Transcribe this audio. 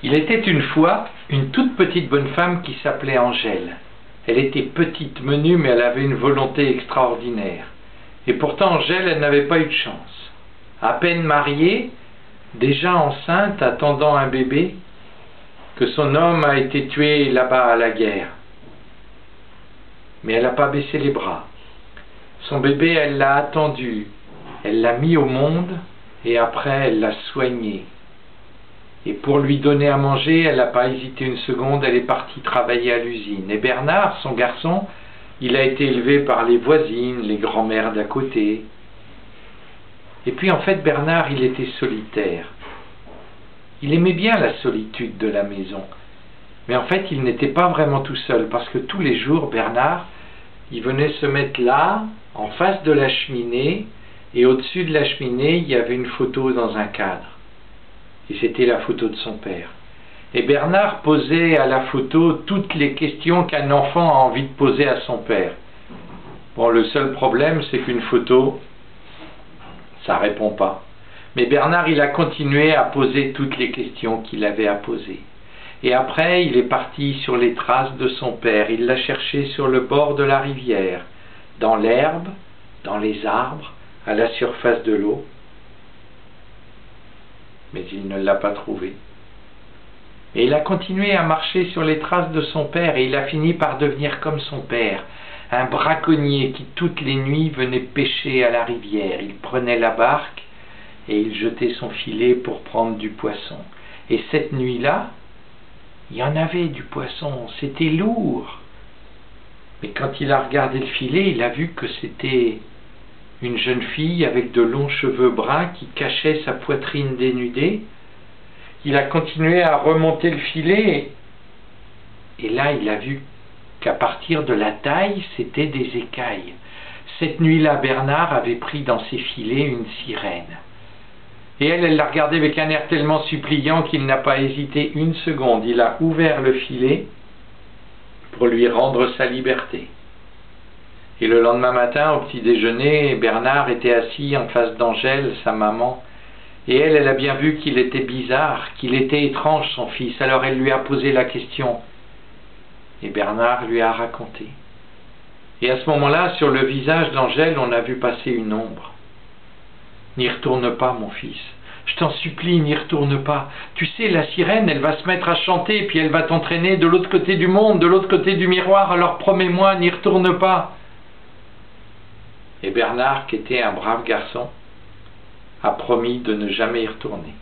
Il était une fois une toute petite bonne femme qui s'appelait Angèle. Elle était petite, menue, mais elle avait une volonté extraordinaire. Et pourtant Angèle, elle n'avait pas eu de chance. À peine mariée, déjà enceinte, attendant un bébé, que son homme a été tué là-bas à la guerre. Mais elle n'a pas baissé les bras. Son bébé, elle l'a attendu, elle l'a mis au monde, et après elle l'a soigné. Et pour lui donner à manger, elle n'a pas hésité une seconde, elle est partie travailler à l'usine. Et Bernard, son garçon, il a été élevé par les voisines, les grands-mères d'à côté. Et puis en fait, Bernard, il était solitaire. Il aimait bien la solitude de la maison. Mais en fait, il n'était pas vraiment tout seul, parce que tous les jours, Bernard, il venait se mettre là, en face de la cheminée, et au-dessus de la cheminée, il y avait une photo dans un cadre. Et c'était la photo de son père. Et Bernard posait à la photo toutes les questions qu'un enfant a envie de poser à son père. Bon, le seul problème, c'est qu'une photo, ça répond pas. Mais Bernard, il a continué à poser toutes les questions qu'il avait à poser. Et après, il est parti sur les traces de son père. Il l'a cherché sur le bord de la rivière, dans l'herbe, dans les arbres, à la surface de l'eau. Mais il ne l'a pas trouvé. Et il a continué à marcher sur les traces de son père, et il a fini par devenir comme son père, un braconnier qui toutes les nuits venait pêcher à la rivière. Il prenait la barque et il jetait son filet pour prendre du poisson. Et cette nuit-là, il y en avait du poisson, c'était lourd. Mais quand il a regardé le filet, il a vu que c'était une jeune fille avec de longs cheveux bruns qui cachait sa poitrine dénudée. Il a continué à remonter le filet et là il a vu qu'à partir de la taille, c'était des écailles. Cette nuit-là, Bernard avait pris dans ses filets une sirène. Et elle l'a regardé avec un air tellement suppliant qu'il n'a pas hésité une seconde. Il a ouvert le filet pour lui rendre sa liberté. Et le lendemain matin, au petit déjeuner, Bernard était assis en face d'Angèle, sa maman, et elle a bien vu qu'il était bizarre, qu'il était étrange, son fils. Alors elle lui a posé la question, et Bernard lui a raconté. Et à ce moment-là, sur le visage d'Angèle, on a vu passer une ombre. « N'y retourne pas, mon fils. Je t'en supplie, n'y retourne pas. Tu sais, la sirène, elle va se mettre à chanter, puis elle va t'entraîner de l'autre côté du monde, de l'autre côté du miroir, alors promets-moi, n'y retourne pas. » Et Bernard, qui était un brave garçon, a promis de ne jamais y retourner.